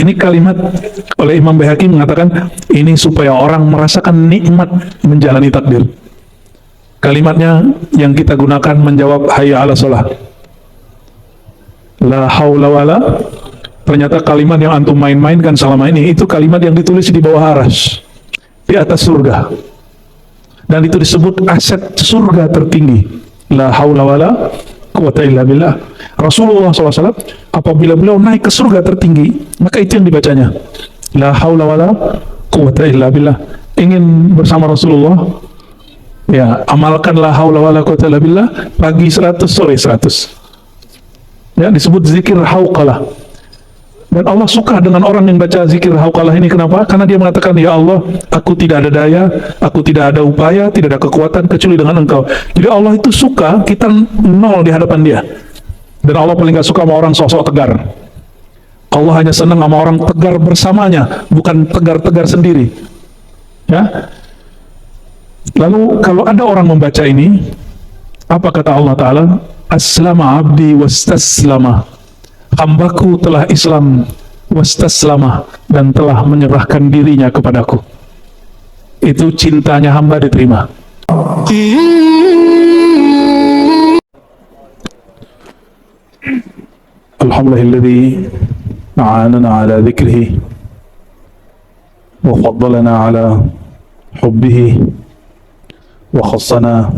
Ini kalimat oleh Imam Baihaqi mengatakan ini supaya orang merasakan nikmat menjalani takdir. Kalimatnya yang kita gunakan menjawab hayya ala sholah. La haula wala. Ternyata kalimat yang antum main-mainkan selama ini itu kalimat yang ditulis di bawah aras, di atas surga. Dan itu disebut aset surga tertinggi. La haula wala quwata illa billah. Rasulullah SAW apabila beliau naik ke surga tertinggi, maka itu yang dibacanya. La haula wala quwata illa billah. Ingin bersama Rasulullah, ya, amalkan la haula wala quwata illa billah pagi 100, sore 100. Ya, disebut zikir hauqalah. Dan Allah suka dengan orang yang baca zikir hauqalah ini. Kenapa? Karena dia mengatakan, ya Allah, aku tidak ada daya, aku tidak ada upaya, tidak ada kekuatan kecuali dengan Engkau. Jadi Allah itu suka kita nol di hadapan dia. Dan Allah paling gak suka sama orang sosok tegar. Allah hanya senang sama orang tegar bersamanya, bukan tegar-tegar sendiri. Ya. Lalu kalau ada orang membaca ini, apa kata Allah Ta'ala? Aslama abdi wastaslama. Hambaku telah Islam wastaslama, dan telah menyerahkan dirinya kepadaku. Itu cintanya hamba diterima. Alhamdulillahilladzi a'anana ala dzikrihi wa faddalana ala hubbihi wa khassana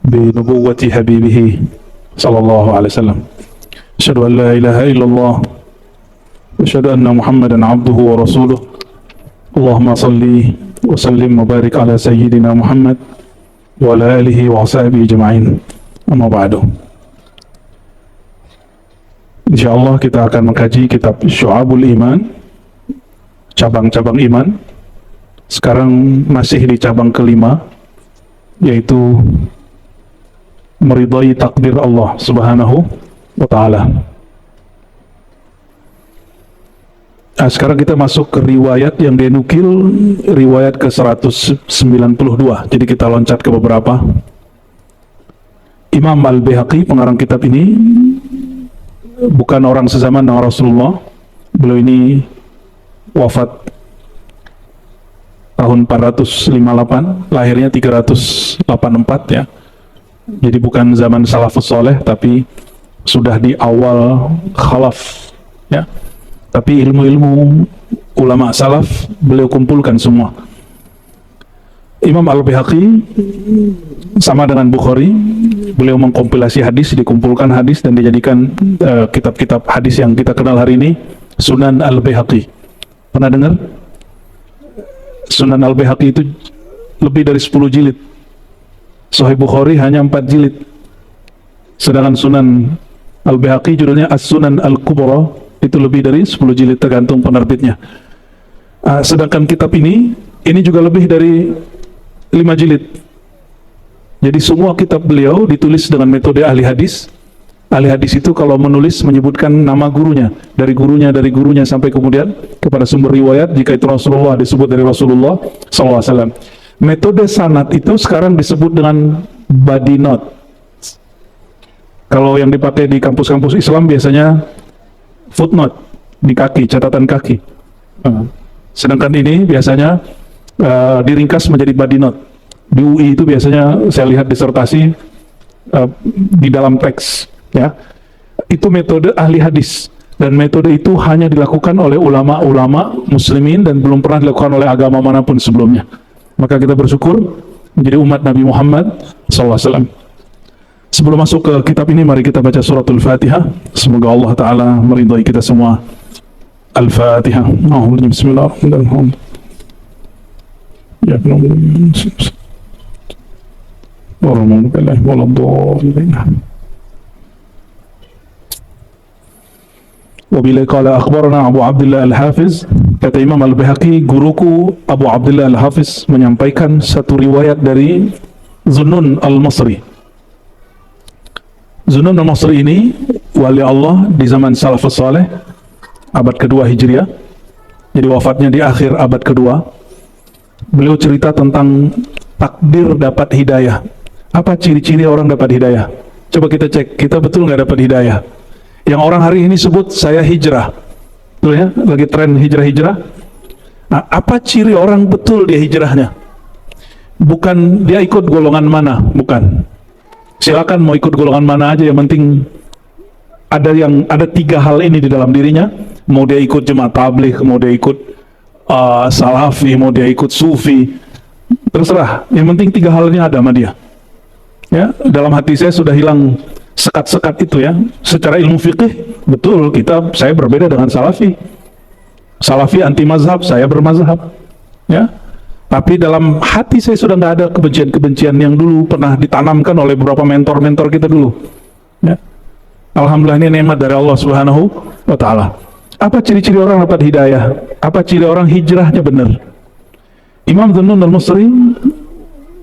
bi nubuwwati habibihi sallallahu alaihi wasallam. Asyhadu an la ilaha illallah wa asyhadu anna Muhammadan abduhu wa rasuluh. Allahumma salli wa sallim wa barik ala sayyidina Muhammad wa ala alihi wa ashabihi ajma'in. Amma ba'du. InsyaAllah kita akan mengkaji kitab Syu'abul Iman, cabang-cabang iman. Sekarang masih di cabang kelima, yaitu meridai takdir Allah Subhanahu wa ta'ala. Nah, sekarang kita masuk ke riwayat yang dinukil, riwayat ke 192. Jadi kita loncat ke beberapa. Imam Al-Baihaqi, pengarang kitab ini, bukan orang sezaman dengan Rasulullah. Beliau ini wafat tahun 458, lahirnya 384 ya. Jadi bukan zaman salafus soleh, tapi sudah di awal khalaf ya. Tapi ilmu-ilmu ulama salaf beliau kumpulkan semua. Imam Al-Baihaqi sama dengan Bukhari, beliau mengkompilasi hadis, dikumpulkan hadis dan dijadikan kitab-kitab hadis yang kita kenal hari ini, Sunan Al-Baihaqi. Pernah dengar? Sunan Al-Baihaqi itu lebih dari 10 jilid. Sahih Bukhari hanya 4 jilid. Sedangkan Sunan Al-Baihaqi judulnya As-Sunan Al-Kubra, itu lebih dari 10 jilid tergantung penerbitnya. Sedangkan kitab ini juga lebih dari 5 jilid. Jadi semua kitab beliau ditulis dengan metode ahli hadis. Ahli hadis itu kalau menulis menyebutkan nama gurunya, dari gurunya sampai kemudian kepada sumber riwayat. Jika itu Rasulullah, disebut dari Rasulullah SAW. Metode sanad itu sekarang disebut dengan body note. Kalau yang dipakai di kampus-kampus Islam biasanya footnote, di kaki, catatan kaki. Sedangkan ini biasanya diringkas menjadi body note. Di UI itu biasanya saya lihat disertasi di dalam teks ya. Itu metode ahli hadis, dan metode itu hanya dilakukan oleh ulama-ulama muslimin dan belum pernah dilakukan oleh agama manapun sebelumnya. Maka kita bersyukur menjadi umat Nabi Muhammad SAW. Sebelum masuk ke kitab ini, mari kita baca suratul Fatihah. Semoga Allah Ta'ala meridai kita semua. Al-Fatihah. Bismillahirrahmanirrahim. Ya Wabila qala akhbarana Abu Abdullah Al-Hafiz. Kata Imam Al-Baihaqi, guruku Abu Abdullah Al-Hafiz menyampaikan satu riwayat dari Zunnun Al-Masri. Zunnun Al-Masri ini wali Allah di zaman salafus saleh, abad kedua Hijriah. Jadi wafatnya di akhir abad kedua. Beliau cerita tentang takdir dapat hidayah. Apa ciri-ciri orang dapat hidayah? Coba kita cek, kita betul nggak dapat hidayah? Yang orang hari ini sebut saya hijrah. Betul ya, lagi tren hijrah-hijrah. Nah, apa ciri orang betul dia hijrahnya? Bukan dia ikut golongan mana, bukan. Silakan mau ikut golongan mana aja, yang penting ada 3 hal ini di dalam dirinya. Mau dia ikut jemaah tabligh, mau dia ikut salafi, mau dia ikut sufi, terserah. Yang penting 3 hal ini ada sama dia. Ya, dalam hati saya sudah hilang sekat-sekat itu ya. Secara ilmu fikih, betul saya berbeda dengan salafi. Salafi anti mazhab, saya bermazhab. Ya, tapi dalam hati saya sudah nggak ada kebencian-kebencian yang dulu pernah ditanamkan oleh beberapa mentor-mentor kita dulu. Ya. Alhamdulillah, ini nikmat dari Allah Subhanahu wa Ta'ala. Apa ciri-ciri orang dapat hidayah? Apa ciri orang hijrahnya benar? Imam Dhunnun al-Misri,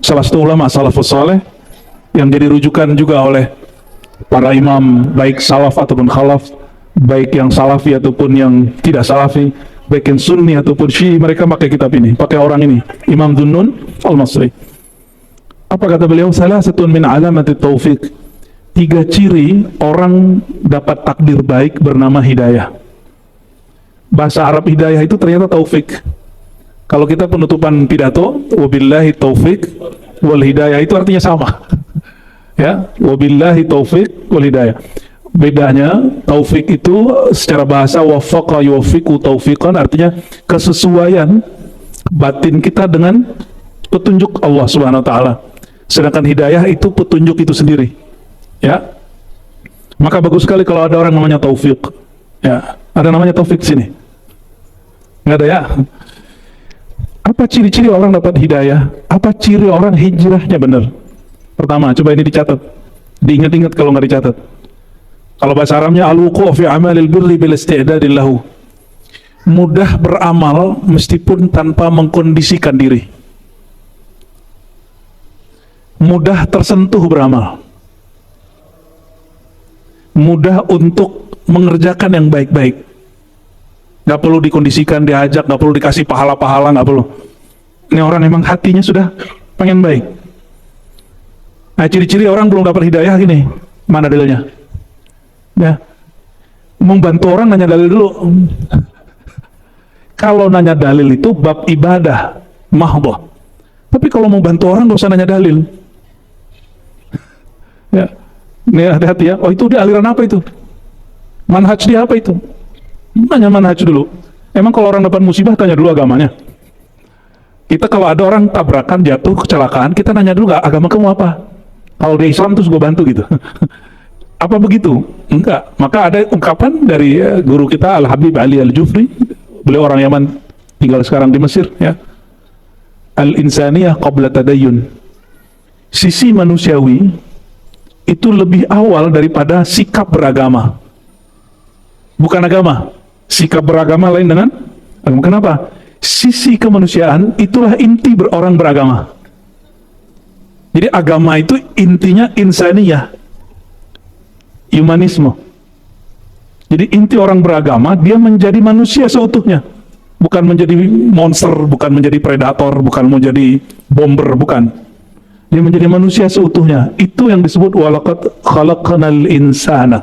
salah satu ulama salafus saleh yang jadi rujukan juga oleh para imam baik salaf ataupun khalaf, baik yang salafi ataupun yang tidak salafi, baik yang sunni ataupun syi'i, mereka pakai kitab ini, pakai orang ini, Imam Dhunnun al-Misri. Apa kata beliau? Salasatun min alamati taufiq. 3 ciri orang dapat takdir baik bernama hidayah. Bahasa Arab hidayah itu ternyata taufik. Kalau kita penutupan pidato, wabillahi taufik wal hidayah, itu artinya sama. Ya, wabillahi taufik wal hidayah. Bedanya, taufik itu secara bahasa wafaqa yuwaffiqu taufiqan, artinya kesesuaian batin kita dengan petunjuk Allah Subhanahu wa Ta'ala. Sedangkan hidayah itu petunjuk itu sendiri. Ya. Maka bagus sekali kalau ada orang namanya taufik. Ya, ada namanya taufik sini. Nggak ada ya? Apa ciri-ciri orang dapat hidayah? Apa ciri orang hijrahnya benar? Pertama, coba ini dicatat. Diingat-ingat kalau nggak dicatat. Kalau bahasa Arabnya al-wuqu' fi amalil birri bil isti'dadil lahu. Mudah beramal meskipun tanpa mengkondisikan diri. Mudah tersentuh beramal. Mudah untuk mengerjakan yang baik-baik. Gak perlu dikondisikan, diajak, gak perlu dikasih pahala-pahala, gak perlu. Ini orang memang hatinya sudah pengen baik. Nah, ciri-ciri orang belum dapat hidayah gini. Mana dalilnya? Ya, membantu orang nanya dalil dulu. Kalau nanya dalil itu bab ibadah mahdhah. Tapi kalau mau bantu orang gak usah nanya dalil. Ya, ini hati-hati ya. Oh, itu dia aliran apa itu? Manhaj dia apa itu? Nanya manhaj dulu. Emang kalau orang dapat musibah tanya dulu agamanya. Kita kalau ada orang tabrakan, jatuh, kecelakaan, kita nanya dulu gak agama kamu apa? Kalau dia Islam terus gue bantu gitu. Apa begitu? Enggak. Maka ada ungkapan dari guru kita Al-Habib Ali Al-Jufri. Beliau orang Yaman, tinggal sekarang di Mesir ya. Al-insaniyah qabla tadayyun. Sisi manusiawi itu lebih awal daripada sikap beragama. Bukan agama. Sikap beragama lain dengan agama. Kenapa? Sisi kemanusiaan itulah inti orang beragama. Jadi agama itu intinya insaniyah, humanisme. Jadi inti orang beragama, dia menjadi manusia seutuhnya. Bukan menjadi monster, bukan menjadi predator, bukan menjadi bomber, bukan. Dia menjadi manusia seutuhnya. Itu yang disebut walaqad khalaqnal insana.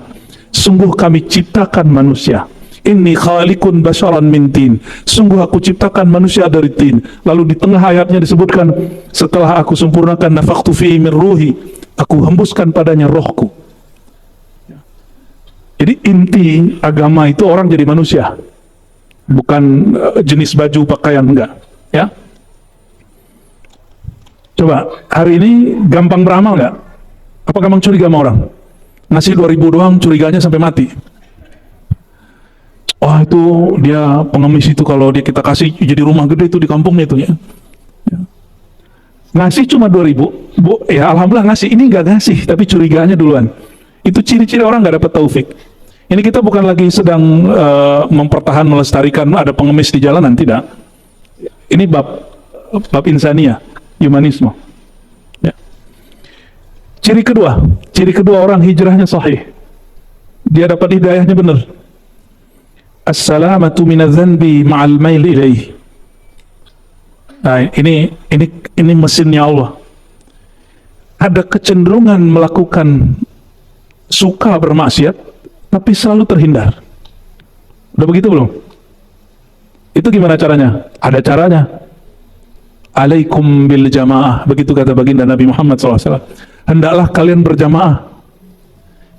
Sungguh kami ciptakan manusia. Inni khaliqun basharan min tin. Sungguh aku ciptakan manusia dari tin. Lalu di tengah ayatnya disebutkan, setelah aku sempurnakan nafakhtu fihi min ruhi, aku hembuskan padanya rohku. Jadi inti agama itu orang jadi manusia, bukan jenis baju pakaian, enggak ya. Coba hari ini gampang beramal enggak? Apa gampang curiga sama orang? Ngasih 2.000 doang curiganya sampai mati. Wah, itu dia pengemis itu, kalau dia kita kasih jadi rumah gede itu di kampungnya itu ya. Ngasih cuma 2.000, Bu, ya alhamdulillah ngasih. Ini nggak ngasih, tapi curiganya duluan. Itu ciri-ciri orang nggak dapat taufik. Ini kita bukan lagi sedang mempertahan melestarikan ada pengemis di jalanan, tidak. Ini bab insaniyah, humanisme. Ya. Ciri kedua orang hijrahnya sahih. Dia dapat hidayahnya benar. As-salamatu minadz-dzanbi ma'al mail ilaih. Nah, ini mesinnya Allah. Ada kecenderungan melakukan suka bermaksiat, tapi selalu terhindar. Udah begitu belum? Itu gimana caranya? Ada caranya. Alaikum bil jamaah, begitu kata baginda Nabi Muhammad SAW. Hendaklah kalian berjamaah.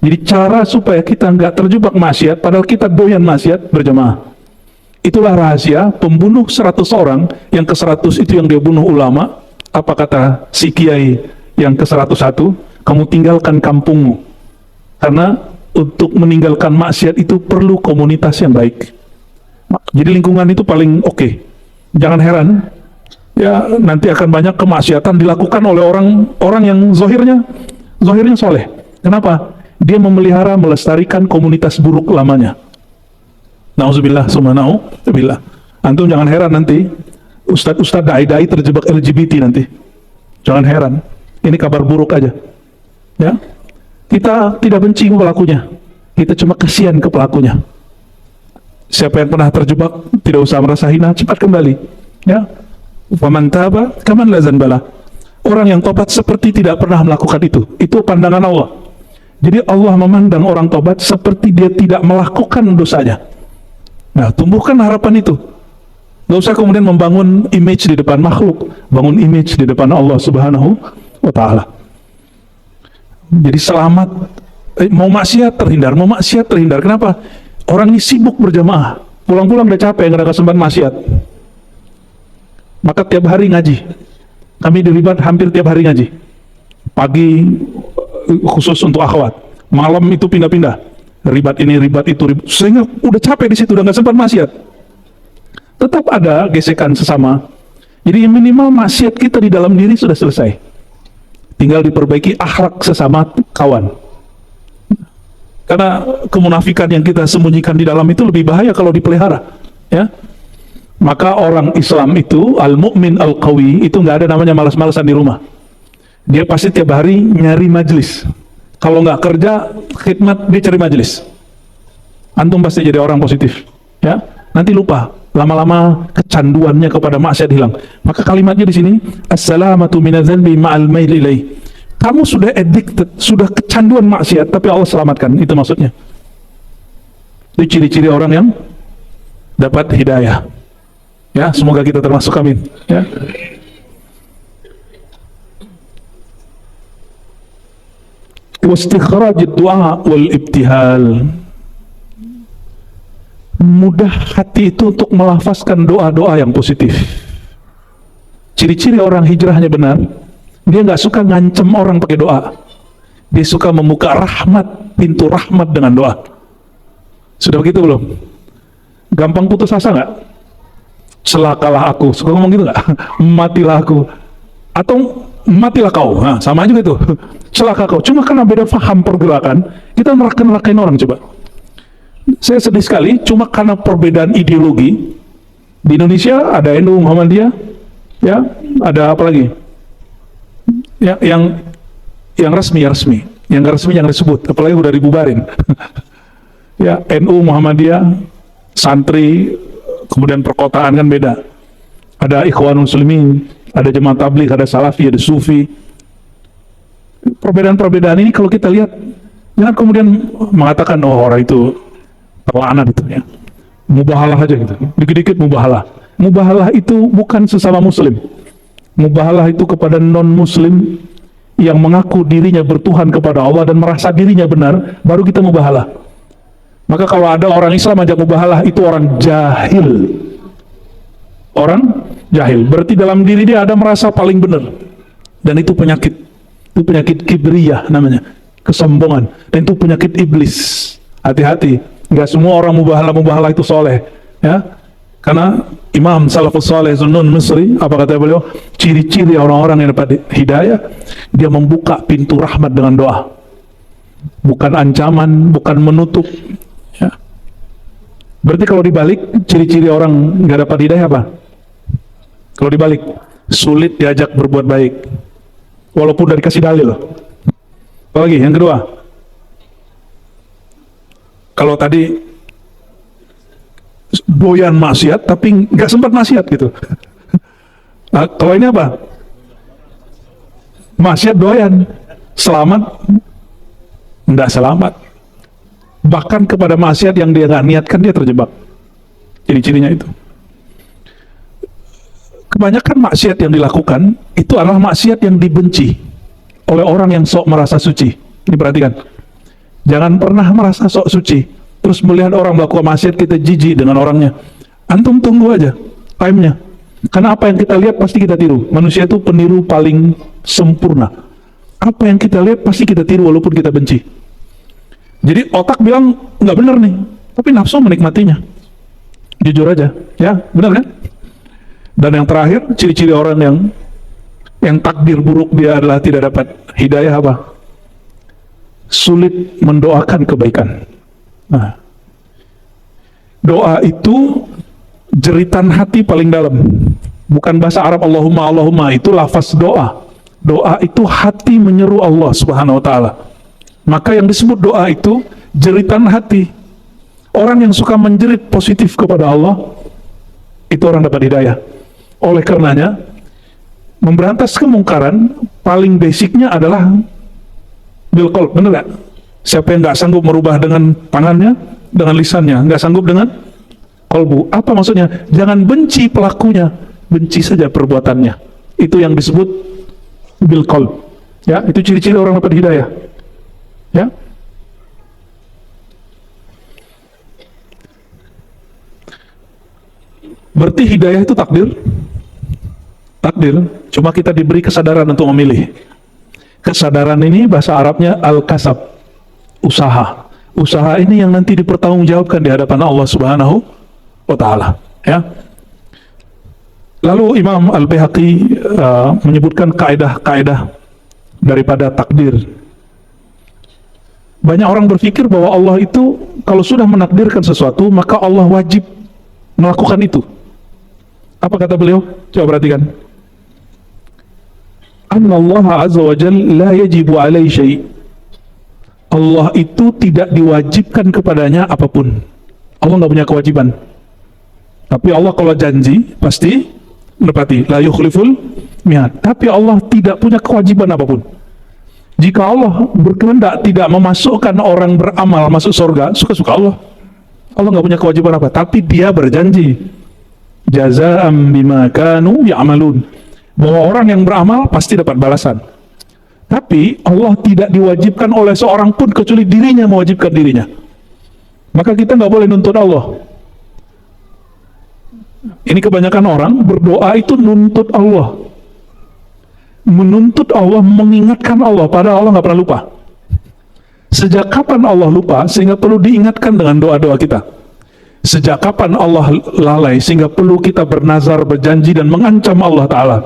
Jadi cara supaya kita nggak terjebak maksiat, padahal kita doyan maksiat, berjamaah. Itulah rahasia pembunuh 100 orang, yang ke-100 itu yang dia bunuh ulama. Apa kata si kiai yang ke-101? Kamu tinggalkan kampungmu. Karena untuk meninggalkan maksiat itu perlu komunitas yang baik. Jadi lingkungan itu paling oke. Jangan heran, ya nanti akan banyak kemaksiatan dilakukan oleh orang yang zohirnya soleh. Kenapa? Dia memelihara, melestarikan komunitas buruk lamanya. Nauzubillah, summa nauzubillah. Antum jangan heran nanti ustadz dai-dai terjebak LGBT nanti. Jangan heran. Ini kabar buruk aja. Ya, kita tidak benci pelakunya. Kita cuma kasihan ke pelakunya. Siapa yang pernah terjebak, tidak usah merasa hina, cepat kembali. Ya, faman taba kaman la zanbala. Orang yang tobat seperti tidak pernah melakukan itu. Itu pandangan Allah. Jadi Allah memandang orang tobat seperti dia tidak melakukan dosanya. Nah, tumbuhkan harapan itu. Gak usah kemudian membangun image di depan makhluk, bangun image di depan Allah Subhanahu wa Ta'ala. Jadi selamat. Mau maksiat terhindar. Kenapa? Orang ini sibuk berjamaah, pulang-pulang udah capek, nggak ada kesempatan maksiat. Maka tiap hari ngaji. Kami di Ribat hampir tiap hari ngaji. Pagi khusus untuk akhwat, malam itu pindah-pindah. Ribat ini, ribat itu, sehingga udah capek di situ, udah nggak sempat maksiat. Tetap ada gesekan sesama. Jadi minimal maksiat kita di dalam diri sudah selesai. Tinggal diperbaiki akhlak sesama kawan. Karena kemunafikan yang kita sembunyikan di dalam itu lebih bahaya kalau dipelihara, ya. Maka orang Islam itu al-mu'min al-qawi itu nggak ada namanya malas-malasan di rumah. Dia pasti tiap hari nyari majelis. Kalau nggak kerja khidmat, dia cari majelis. Antum pasti jadi orang positif, ya. Nanti lupa, lama-lama kecanduannya kepada maksiat hilang. Maka kalimatnya di sini, assalamatu minadz-dzanbi ma'al mail ilaih. Kamu sudah addicted, sudah kecanduan maksiat, tapi Allah selamatkan. Itu maksudnya. Itu ciri-ciri orang yang dapat hidayah. Ya, semoga kita termasuk, amin. Ya. Wastikhraj ad-du'a wal ibtihal. Mudah hati itu untuk melafazkan doa-doa yang positif. Ciri-ciri orang hijrahnya benar. Dia nggak suka ngancem orang pakai doa. Dia suka membuka rahmat, pintu rahmat dengan doa. Sudah begitu belum? Gampang putus asa nggak? Celakalah aku. Suka ngomong gitu nggak? Matilah aku. Atau matilah kau. Nah, sama aja gitu. Celaka kau. Cuma karena beda faham pergerakan, kita neraka-nerakain orang coba. Saya sedih sekali, cuma karena perbedaan ideologi. Di Indonesia ada NU Muhammadiyah, ya, ada apa lagi? Ya, yang resmi, yang nggak resmi jangan disebut, apalagi udah dibubarin. Ya, NU Muhammadiyah, santri, kemudian perkotaan kan beda. Ada Ikhwanul Muslimin, ada Jemaah Tabligh, ada Salafi, ada Sufi. Perbedaan-perbedaan ini kalau kita lihat, jangan kemudian mengatakan oh orang itu terlaknat gitu ya. Mubahalah aja gitu, dikit-dikit mubahalah. Mubahalah itu bukan sesama muslim. Mubahalah itu kepada non-muslim yang mengaku dirinya bertuhan kepada Allah dan merasa dirinya benar, baru kita mubahalah. Maka kalau ada orang Islam ajak mubahalah, itu orang jahil. Orang jahil, berarti dalam diri dia ada merasa paling benar. Dan itu penyakit. Itu penyakit kibriyah namanya, kesombongan. Dan itu penyakit iblis. Hati-hati, nggak semua orang mubahalah itu soleh, ya. Karena Imam Salafus Saleh Zunnun Misri, apa kata beliau? Ciri-ciri orang-orang yang dapat hidayah, dia membuka pintu rahmat dengan doa. Bukan ancaman, bukan menutup. Ya. Berarti kalau dibalik, ciri-ciri orang nggak dapat hidayah apa? Kalau dibalik, sulit diajak berbuat baik. Walaupun dari kasih dalil. Apalagi, yang kedua. Kalau tadi doyan maksiat tapi nggak sempat maksiat gitu. Nah, kalau ini apa? Maksiat doyan, selamat nggak selamat. Bahkan kepada maksiat yang dia nggak niatkan dia terjebak. Ciri-cirinya itu. Kebanyakan maksiat yang dilakukan itu adalah maksiat yang dibenci oleh orang yang sok merasa suci. Ini perhatikan. Jangan pernah merasa sok suci, terus melihat orang melakukan maksiat kita jijik dengan orangnya. Antum tunggu aja time-nya. Karena apa yang kita lihat pasti kita tiru. Manusia itu peniru paling sempurna. Apa yang kita lihat pasti kita tiru walaupun kita benci. Jadi otak bilang nggak benar nih, tapi nafsu menikmatinya. Jujur aja, ya benar kan? Dan yang terakhir, ciri-ciri orang yang takdir buruk dia adalah tidak dapat hidayah apa? Sulit mendoakan kebaikan. Nah, doa itu jeritan hati paling dalam. Bukan bahasa Arab Allahumma Allahumma, itu lafaz doa. Doa itu hati menyeru Allah Subhanahu wa taala. Maka yang disebut doa itu jeritan hati. Orang yang suka menjerit positif kepada Allah, itu orang dapat hidayah. Oleh karenanya, memberantas kemungkaran paling basicnya adalah bil qalb, benar gak? Siapa yang nggak sanggup merubah dengan tangannya, dengan lisannya, nggak sanggup dengan qalbu. Apa maksudnya? Jangan benci pelakunya, benci saja perbuatannya. Itu yang disebut bil qalb. Ya, itu ciri-ciri orang dapat hidayah. Ya. Berarti hidayah itu takdir. Takdir, cuma kita diberi kesadaran untuk memilih. Kesadaran ini bahasa Arabnya al-kasab, usaha. Usaha ini yang nanti dipertanggungjawabkan di hadapan Allah Subhanahu wa taala, ya. Lalu Imam Al-Baihaqi menyebutkan kaidah-kaidah daripada takdir. Banyak orang berpikir bahwa Allah itu kalau sudah menakdirkan sesuatu, maka Allah wajib melakukan itu. Apa kata beliau? Coba perhatikan. Anna Allah azza wa jalla la yajibu alaihi syai'. Allah itu tidak diwajibkan kepadanya apapun. Allah nggak punya kewajiban. Tapi Allah kalau janji pasti menepati. La yukhliful mi'ad. Tapi Allah tidak punya kewajiban apapun. Jika Allah berkehendak tidak memasukkan orang beramal masuk surga, suka-suka Allah. Allah nggak punya kewajiban apa. Tapi Dia berjanji, jazaa'an bima kanu ya'malun, bahwa orang yang beramal pasti dapat balasan. Tapi Allah tidak diwajibkan oleh seorang pun kecuali dirinya mewajibkan dirinya. Maka kita nggak boleh nuntut Allah. Ini kebanyakan orang berdoa itu nuntut Allah, menuntut Allah, mengingatkan Allah, padahal Allah nggak pernah lupa. Sejak kapan Allah lupa sehingga perlu diingatkan dengan doa-doa kita? Sejak kapan Allah lalai sehingga perlu kita bernazar, berjanji dan mengancam Allah Ta'ala?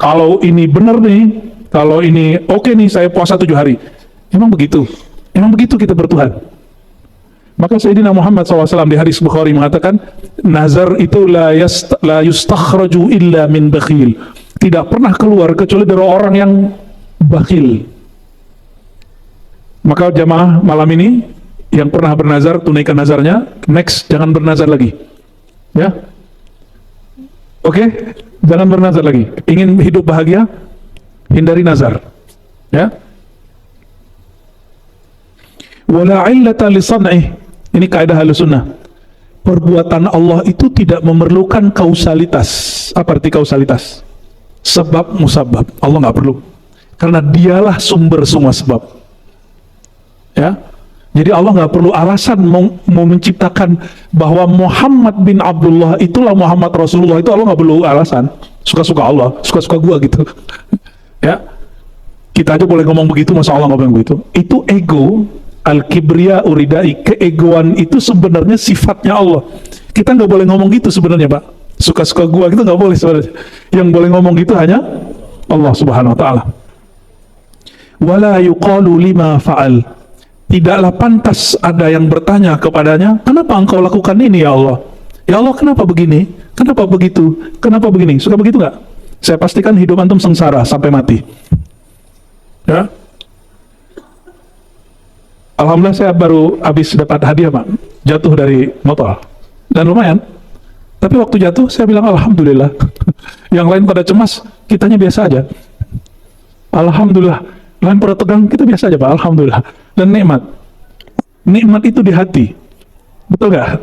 Kalau ini benar nih, kalau ini oke nih, saya puasa 7 hari. Emang begitu? Emang begitu kita bertuhan? Maka Sayyidina Muhammad SAW di hadis Bukhari mengatakan, nazar itu la yustakhraju illa min bakhil. Tidak pernah keluar kecuali dari orang yang bakhil. Maka jamaah malam ini yang pernah bernazar, tunaikan nazarnya. Next, jangan bernazar lagi. Ya, oke, jangan bernazar lagi. Ingin hidup bahagia, hindari nazar. Ya. Wala illata li san'ih. Ini kaidah Ahlussunnah. Perbuatan Allah itu tidak memerlukan kausalitas. Apa arti kausalitas? Sebab musabab. Allah nggak perlu. Karena Dialah sumber semua sebab. Ya. Jadi Allah nggak perlu alasan mau menciptakan bahwa Muhammad bin Abdullah itulah Muhammad Rasulullah, itu Allah nggak perlu alasan. Suka-suka Allah, suka-suka gua gitu. Ya, kita aja boleh ngomong begitu, masa Allah nggak boleh begitu? Itu ego, al-kibriya uridai, keegoan itu sebenarnya sifatnya Allah. Kita nggak boleh ngomong gitu sebenarnya, Pak. Suka-suka gua gitu nggak boleh sebenarnya. Yang boleh ngomong gitu hanya Allah Subhanahu Wa Taala. Wala yuqalu lima fa'al. Tidaklah pantas ada yang bertanya kepadanya, kenapa engkau lakukan ini ya Allah? Ya Allah, kenapa begini? Kenapa begitu? Kenapa begini? Suka begitu nggak? Saya pastikan hidup antum sengsara sampai mati. Ya. Alhamdulillah saya baru habis dapat hadiah, Pak. Jatuh dari motor. Dan lumayan. Tapi waktu jatuh saya bilang alhamdulillah. Yang lain pada cemas, kitanya biasa aja. Alhamdulillah. Lain pada tegang, kita biasa aja, Pak. Alhamdulillah. Dan nikmat itu di hati, betul gak?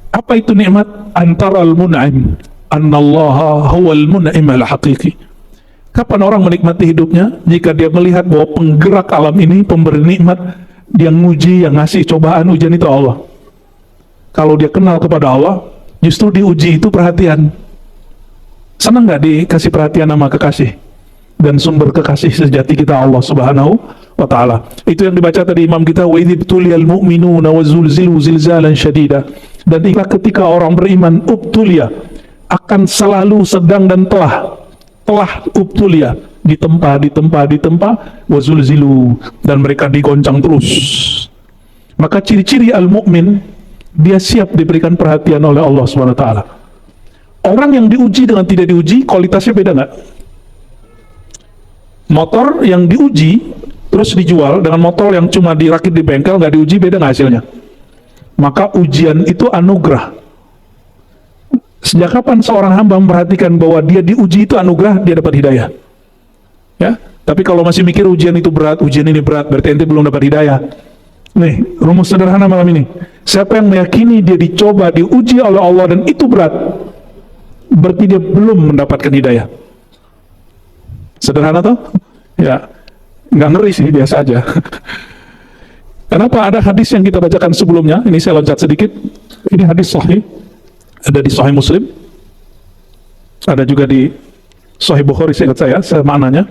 Apa itu nikmat? Antara al-mun'im, annallaha huwal mun'im al-haqiqi. Kapan orang menikmati hidupnya? Jika dia melihat bahwa penggerak alam ini, pemberi nikmat, yang nguji, yang ngasih cobaan, ujian itu Allah. Kalau dia kenal kepada Allah, justru diuji itu perhatian. Senang nggak dikasih perhatian sama kekasih? Dan sumber kekasih sejati kita Allah Subhanahu wa ta'ala. Itu yang dibaca tadi imam kita, wa idh tuliyal mu'minuna wa zulzilu zilzalan syadida. Dan ketika orang beriman ubtulia, akan selalu sedang dan telah ubtulia, ditempa wa zulzilu, dan mereka digoncang terus. Maka ciri-ciri al-mu'min, dia siap diberikan perhatian oleh Allah Subhanahu wa ta'ala. Orang yang diuji dengan tidak diuji, kualitasnya beda nggak? Motor yang diuji terus dijual dengan motor yang cuma dirakit di bengkel, nggak diuji, beda nggak hasilnya? Maka ujian itu anugerah. Sejak kapan seorang hamba memperhatikan bahwa dia diuji itu anugerah, dia dapat hidayah? Ya, tapi kalau masih mikir ujian itu berat, ujian ini berat, berarti ente belum dapat hidayah. Nih, rumus sederhana malam ini. Siapa yang meyakini dia dicoba, diuji oleh Allah dan itu berat, berarti dia belum mendapatkan hidayah. Sederhana toh? Ya, nggak ngeri sih, biasa aja. Kenapa? Ada hadis yang kita bacakan sebelumnya, ini saya loncat sedikit. Ini hadis sahih, ada di Sahih Muslim, ada juga di Sahih Bukhari, seingat saya maknanya.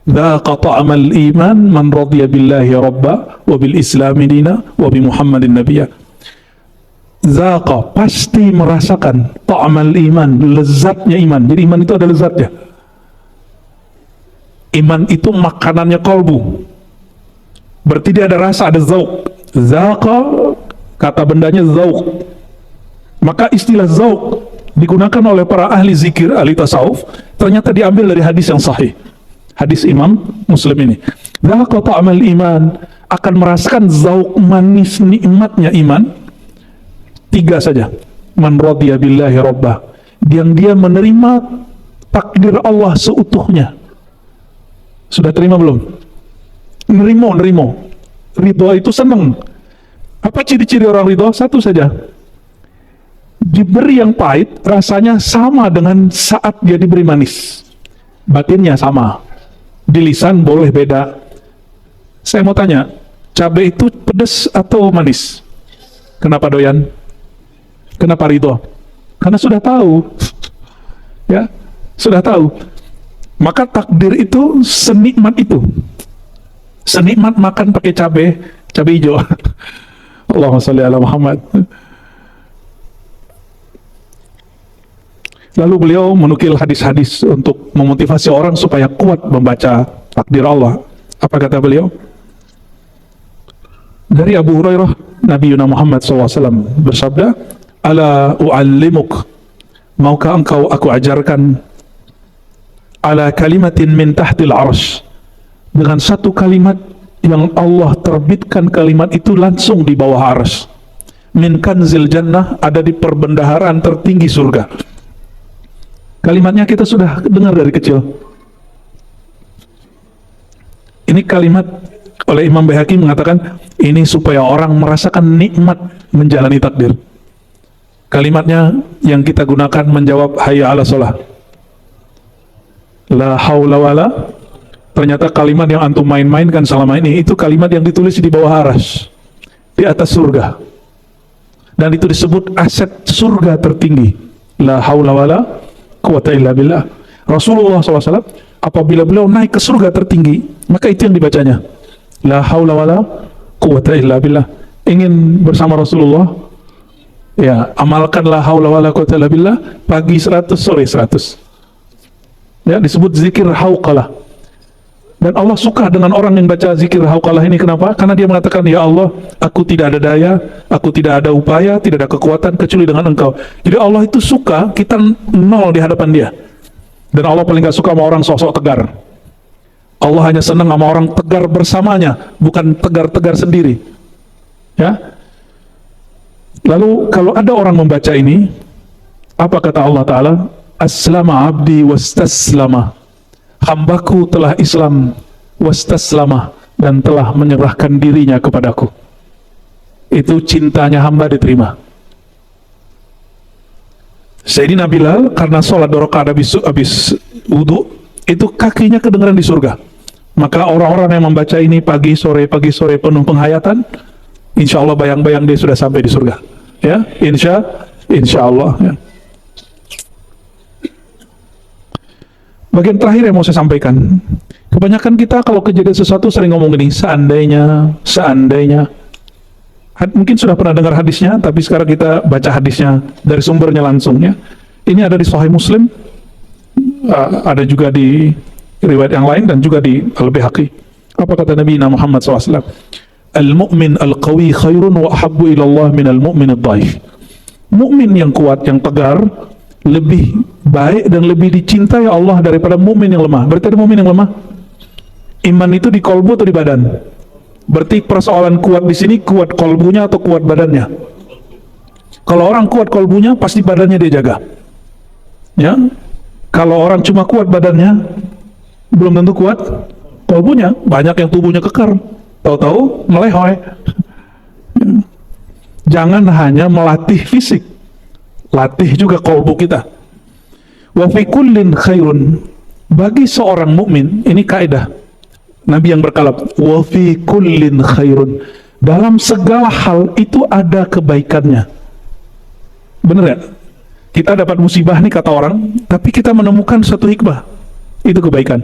Dzaqa ta'amal iman man radiya billahi rabba wa bil islami dina wa bi Muhammadin nabiyya. Dzaqa, pasti merasakan, ta'amal iman, lezatnya iman. Jadi iman itu ada lezatnya. Iman itu makanannya kolbu, berarti dia ada rasa, ada zauk. Dzaqa, kata bendanya zauk. Maka istilah zauk digunakan oleh para ahli zikir, ahli tasawuf, ternyata diambil dari hadis yang sahih, hadis Imam Muslim ini. Dzaqa ta'amal iman, akan merasakan zauk manis nikmatnya iman. Tiga saja. Man radiya billahi rabbah, yang dia menerima takdir Allah seutuhnya. Sudah terima belum? Nerimo. Ridho itu senang. Apa ciri-ciri orang ridho? Satu saja. Diberi yang pahit, rasanya sama dengan saat dia diberi manis. Batinnya sama. Di lisan boleh beda. Saya mau tanya, cabai itu pedas atau manis? Kenapa doyan? Kenapa ridho? Karena sudah tahu. Ya, sudah tahu. Maka takdir itu senikmat itu. Senikmat makan pakai cabai hijau. Allahumma sholli ala Muhammad. Lalu beliau menukil hadis-hadis untuk memotivasi orang supaya kuat membaca takdir Allah. Apa kata beliau? Dari Abu Hurairah, Nabi Muhammad SAW bersabda, Ala u'allimuk, maukah engkau aku ajarkan, ala kalimatin min tahtil arsh, dengan satu kalimat yang Allah terbitkan kalimat itu langsung di bawah arsy. Min kanzil jannah, ada di perbendaharaan tertinggi surga. Kalimatnya kita sudah dengar dari kecil. Ini kalimat oleh Imam Baihaqi mengatakan, ini supaya orang merasakan nikmat menjalani takdir. Kalimatnya yang kita gunakan menjawab hayya ala sholah. La haula wala. Ternyata kalimat yang antum main-mainkan selama ini, itu kalimat yang ditulis di bawah arsy, di atas surga. Dan itu disebut aset surga tertinggi. La haula wala quwata illa billah. Rasulullah SAW apabila beliau naik ke surga tertinggi, maka itu yang dibacanya. La haula wala quwata illa billah. Ingin bersama Rasulullah? Ya, amalkan la haula wala quwata illa billah pagi 100, sore 100. Ya, disebut zikir hauqalah. Dan Allah suka dengan orang yang baca zikir hauqalah ini. Kenapa? Karena dia mengatakan, ya Allah, aku tidak ada daya, aku tidak ada upaya, tidak ada kekuatan kecuali dengan Engkau. Jadi Allah itu suka kita nol di hadapan dia. Dan Allah paling gak suka sama orang sok-sok tegar. Allah hanya senang sama orang tegar bersamanya, bukan tegar-tegar sendiri. Ya. Lalu kalau ada orang membaca ini, apa kata Allah Ta'ala? Aslama abdi wastaslama, hambaku telah Islam, wastaslama, dan telah menyerahkan dirinya kepadaku. Itu cintanya hamba diterima. Sayyidina Bilal karena sholat 2 rakaat habis wudu, itu kakinya kedengaran di surga. Maka orang-orang yang membaca ini pagi sore penuh penghayatan, insya Allah bayang-bayang dia sudah sampai di surga. Ya, insya Allah. Ya. Bagian terakhir yang mau saya sampaikan, kebanyakan kita kalau kejadian sesuatu sering ngomong gini, seandainya. Mungkin sudah pernah dengar hadisnya, tapi sekarang kita baca hadisnya dari sumbernya langsung ya. Ini ada di Sahih Muslim, ada juga di riwayat yang lain dan juga di Al-Baihaqi. Apa kata Nabi Muhammad SAW? Al-mu'min al-qawi khairun wa ahabbu ilallah min al-mu'min al-dhaif. Mukmin yang kuat, yang tegar, lebih baik dan lebih dicintai Allah daripada mukmin yang lemah. Berarti ada mukmin yang lemah. Iman itu di kolbu atau di badan? Berarti persoalan kuat di sini kuat kolbunya atau kuat badannya? Kalau orang kuat kolbunya, pasti badannya dia jaga. Ya. Kalau orang cuma kuat badannya, belum tentu kuat kolbunya. Banyak yang tubuhnya kekar, tahu-tahu melehoi. Jangan hanya melatih fisik, latih juga kolbu kita. Wa fi kullin khairun. Bagi seorang mukmin, ini kaidah Nabi yang berkalab, wa fi kullin khairun. Dalam segala hal itu ada kebaikannya. Benar ya? Kita dapat musibah nih kata orang, tapi kita menemukan satu hikmah. Itu kebaikan.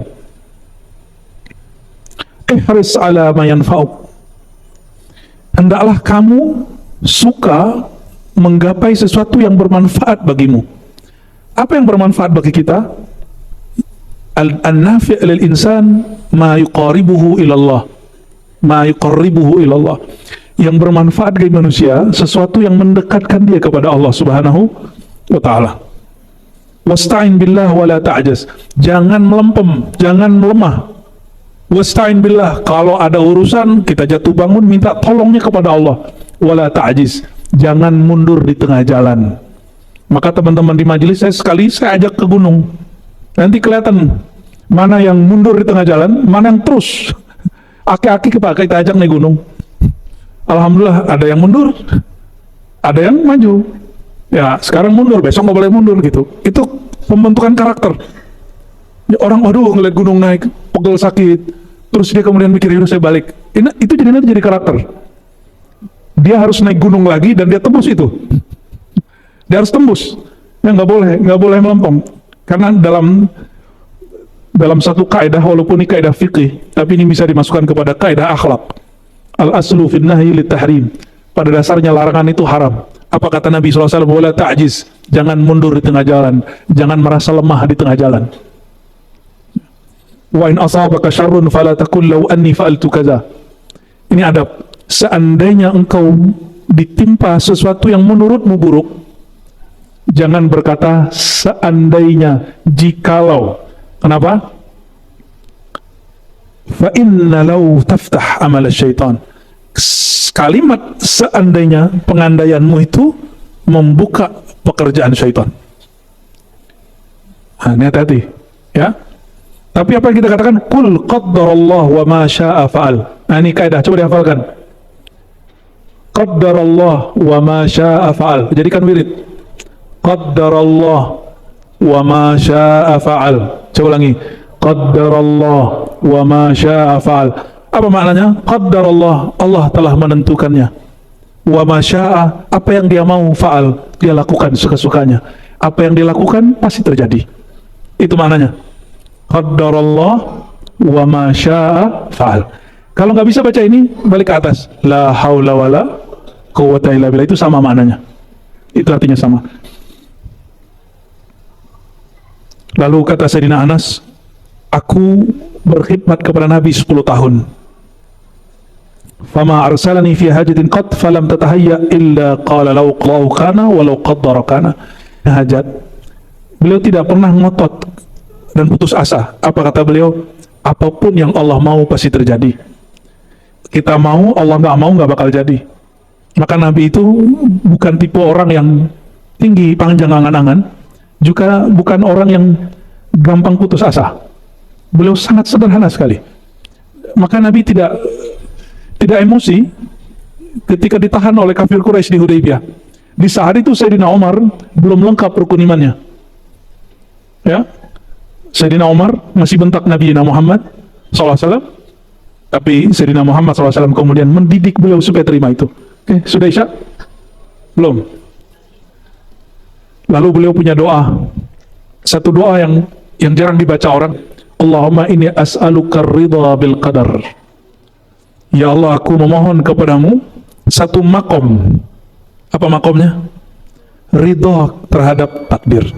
Ihris ala ma yanfa'uk. Hendaklah kamu suka menggapai sesuatu yang bermanfaat bagimu. Apa yang bermanfaat bagi kita? An-nafi' lil insan ma yuqaribuhu ilallah, ma yuqarribuhu ilallah. Yang bermanfaat bagi manusia, sesuatu yang mendekatkan dia kepada Allah Subhanahu wa ta'ala. Wasta'in billah wa la ta'jaz. Jangan melempem, jangan melemah. Wasta'in billah, kalau ada urusan kita jatuh bangun minta tolongnya kepada Allah. Wa la ta'jiz. Jangan mundur di tengah jalan. Maka teman-teman di majelis saya ajak ke gunung. Nanti kelihatan mana yang mundur di tengah jalan, mana yang terus. Aki-aki kita ajak naik gunung. Alhamdulillah ada yang mundur, ada yang maju. Ya sekarang mundur, besok nggak boleh mundur gitu. Itu pembentukan karakter. Ya, orang waduh ngeliat gunung naik, pegel sakit, terus dia kemudian mikir yaudah saya balik. Itu nanti jadi karakter. Dia harus naik gunung lagi dan dia tembus itu. Dia harus tembus. Ya nggak boleh melempem. Karena dalam satu kaidah, walaupun ini kaidah fikih, tapi ini bisa dimasukkan kepada kaidah akhlak. Al-aslu fin nahyi lit tahrim. Pada dasarnya larangan itu haram. Apa kata Nabi SAW? Wala ta'jiz. Jangan mundur di tengah jalan. Jangan merasa lemah di tengah jalan. Wa in asabaka syarrun fala taqul law anni fa'altu kaza. Ini adab. Seandainya engkau ditimpa sesuatu yang menurutmu buruk, jangan berkata seandainya, jikalau. Kenapa? Fa inna law taftah amal syaitan. Kalimat seandainya, pengandaianmu itu membuka pekerjaan syaitan. Nah, ini hati-hati ya. Tapi apa yang kita katakan? Kul qaddarallah wa ma syaa fa'al. Nah, ini kaidah, coba dihafalkan. Qaddarallah wa ma syaa fa'al. Jadikan wirid. Qaddarallah wa ma syaa fa'al. Coba ulangi. Qaddarallah wa ma syaa fa'al. Apa maknanya? Qaddarallah, Allah telah menentukannya. Wa ma syaa, apa yang dia mau fa'al, dia lakukan suka-sukanya. Apa yang dia lakukan pasti terjadi. Itu maknanya. Qaddarallah wa ma syaa fa'al. Kalau nggak bisa baca ini, balik ke atas. La haula wala quwwata illa billah. Itu sama maknanya. Itu artinya sama. Lalu kata Sayyidina Anas, aku berkhidmat kepada Nabi 10 tahun. Fama arsalani fi hajatin qad falam tatahayya illa qala law kana walau qaddara kana. Hajat. Beliau tidak pernah ngotot dan putus asa. Apa kata beliau? Apapun yang Allah mau pasti terjadi. Kita mau, Allah nggak mau, nggak bakal jadi. Maka Nabi itu bukan tipe orang yang tinggi, panjang angan-angan, juga bukan orang yang gampang putus asa. Beliau sangat sederhana sekali. Maka Nabi tidak emosi ketika ditahan oleh kafir Quraisy di Hudaybiyah. Di saat itu Sayyidina Umar belum lengkap rukun imannya. Ya, Sayyidina Umar masih bentak Nabi Muhammad SAW, tapi Sayyidina Muhammad SAW kemudian mendidik beliau supaya terima itu. Oke, sudah Isya? Belum. Lalu beliau punya doa, satu doa yang jarang dibaca orang. Allahumma inni as'aluka ridha bil qadar. Ya Allah, aku memohon kepadamu satu makom. Apa makomnya? Ridha terhadap takdir.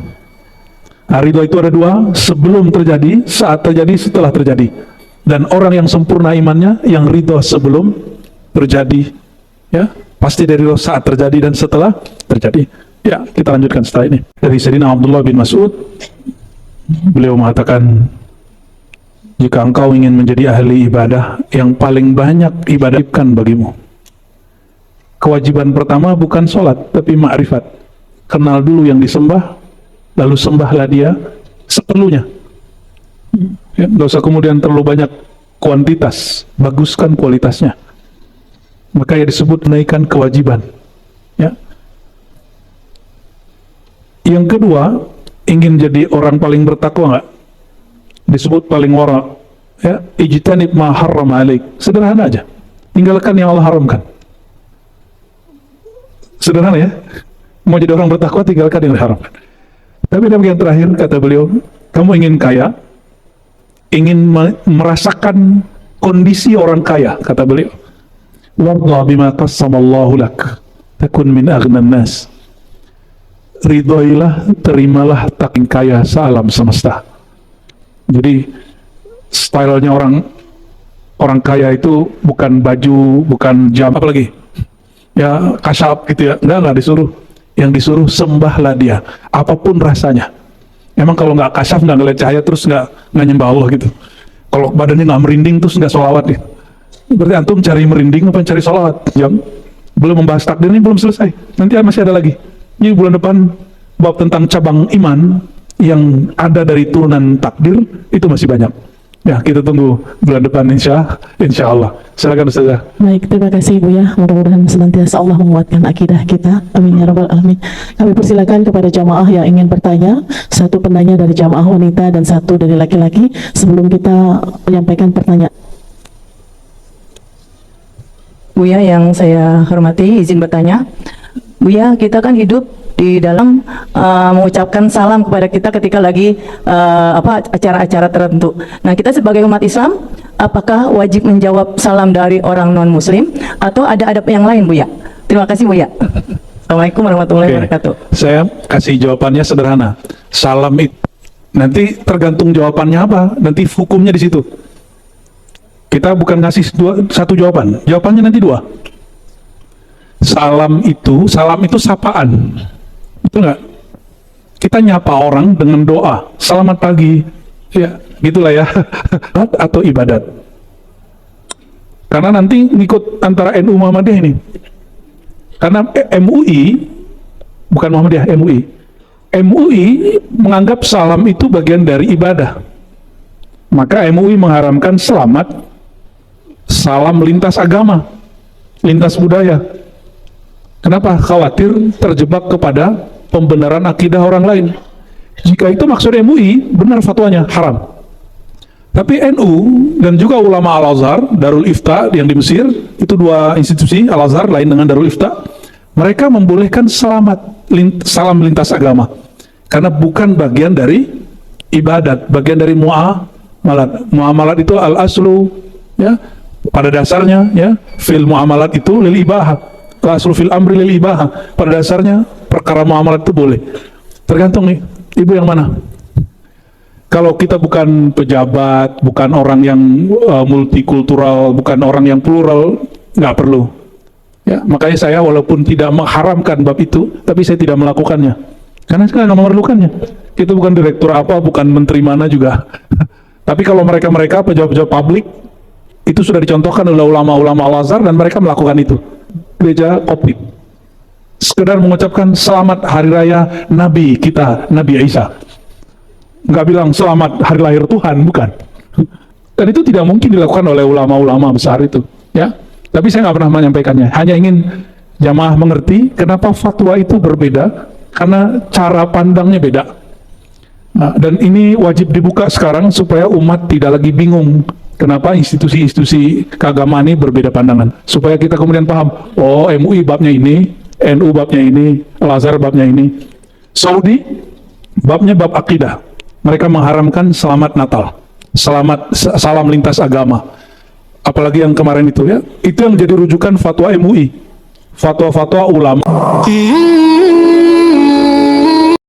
Nah, ridha itu ada dua, sebelum terjadi, saat terjadi, setelah terjadi. Dan orang yang sempurna imannya, yang ridha sebelum terjadi, ya, pasti dari ridha saat terjadi dan setelah terjadi. Ya, kita lanjutkan setelah ini. Dari Sayyidina Abdullah bin Mas'ud, beliau mengatakan, jika engkau ingin menjadi ahli ibadah, yang paling banyak ibadahkan bagimu, kewajiban pertama bukan sholat, tapi ma'rifat. Kenal dulu yang disembah, lalu sembahlah dia seperlunya. Ya, gak usah kemudian terlalu banyak kuantitas, baguskan kualitasnya. Maka ya disebut menaikkan kewajiban. Ya. Yang kedua, ingin jadi orang paling bertakwa nggak? Disebut paling wara. Ya, ijtanib ma harrama alaik. Sederhana aja. Tinggalkan yang Allah haramkan. Sederhana ya. Mau jadi orang bertakwa, tinggalkan yang diharamkan. Tapi yang terakhir kata beliau, kamu ingin kaya, ingin merasakan kondisi orang kaya, kata beliau, warda bima qassamallahu lak takun min aghnan nas. Ridhoilah, terimalah taking kaya sealam semesta. Jadi stylenya orang kaya itu bukan baju, bukan jam, apalagi ya kasyaf gitu ya, enggak disuruh. Yang disuruh sembahlah dia, apapun rasanya. Emang kalau nggak kasyaf, nggak ngeliat cahaya, terus nggak nyembah Allah gitu. Kalau badannya nggak merinding, terus nggak sholawat gitu. Berarti antum cari merinding apa cari sholawat? Jam belum membahas takdir ini belum selesai. Nanti masih ada lagi. Ini bulan depan bab tentang cabang iman yang ada dari turunan takdir itu masih banyak. Ya, kita tunggu bulan depan insya Allah. Silakan Ustazah. Baik, terima kasih Ibu ya. Mudah-mudahan senantiasa Allah menguatkan akidah kita. Amin ya rabbal alamin. Kami persilakan kepada jamaah yang ingin bertanya. Satu penanya dari jamaah wanita dan satu dari laki-laki. Sebelum kita menyampaikan pertanyaan. Buya yang saya hormati, izin bertanya. Buya, kita kan hidup di dalam mengucapkan salam kepada kita ketika lagi acara-acara tertentu. Nah, kita sebagai umat Islam, apakah wajib menjawab salam dari orang non-muslim atau ada adab yang lain, Buya? Terima kasih, Buya. Assalamualaikum warahmatullahi wabarakatuh. Saya kasih jawabannya sederhana. Salam itu nanti tergantung jawabannya apa, nanti hukumnya di situ. Kita bukan ngasih satu jawaban, jawabannya nanti dua. Salam itu sapaan. Betul nggak? Kita nyapa orang dengan doa, selamat pagi, ya gitulah ya, atau ibadat. Karena nanti ngikut antara NU Muhammadiyah ini. Karena MUI, bukan Muhammadiyah, MUI menganggap salam itu bagian dari ibadah. Maka MUI mengharamkan salam lintas agama, lintas budaya. Kenapa? Khawatir terjebak kepada pembenaran akidah orang lain. Jika itu maksud MUI, benar fatwanya, haram. Tapi NU dan juga ulama Al-Azhar, Darul Ifta yang di Mesir, itu dua institusi, Al-Azhar lain dengan Darul Ifta, mereka membolehkan salam lintas agama. Karena bukan bagian dari ibadat, bagian dari muamalat. Muamalat itu al-aslu, ya, pada dasarnya, ya, fil muamalat itu lil ibahah. Aslu fil amri lil ibahah. Pada dasarnya perkara muamalat itu boleh. Tergantung nih, ibu yang mana? Kalau kita bukan pejabat, bukan orang yang multikultural, bukan orang yang plural, nggak perlu. Ya, makanya saya walaupun tidak mengharamkan bab itu, tapi saya tidak melakukannya. Karena saya nggak memerlukannya. Kita bukan direktur apa, bukan menteri mana juga. Tapi kalau mereka pejabat-pejabat publik, itu sudah dicontohkan oleh ulama-ulama Al-Azhar dan mereka melakukan itu. Gereja Koptik sekedar mengucapkan selamat hari raya Nabi kita, Nabi Isa, nggak bilang selamat hari lahir Tuhan, bukan. Dan itu tidak mungkin dilakukan oleh ulama-ulama besar itu, ya. Tapi saya nggak pernah menyampaikannya, hanya ingin Jamaah mengerti kenapa fatwa itu berbeda, karena cara pandangnya beda. Nah, dan ini wajib dibuka sekarang supaya umat tidak lagi bingung kenapa institusi-institusi keagamaan ini berbeda pandangan. Supaya kita kemudian paham, oh MUI babnya ini, NU babnya ini, Al-Azhar babnya ini. Saudi babnya bab akidah. Mereka mengharamkan selamat Natal, salam lintas agama. Apalagi yang kemarin itu ya, itu yang jadi rujukan fatwa MUI, fatwa-fatwa ulama.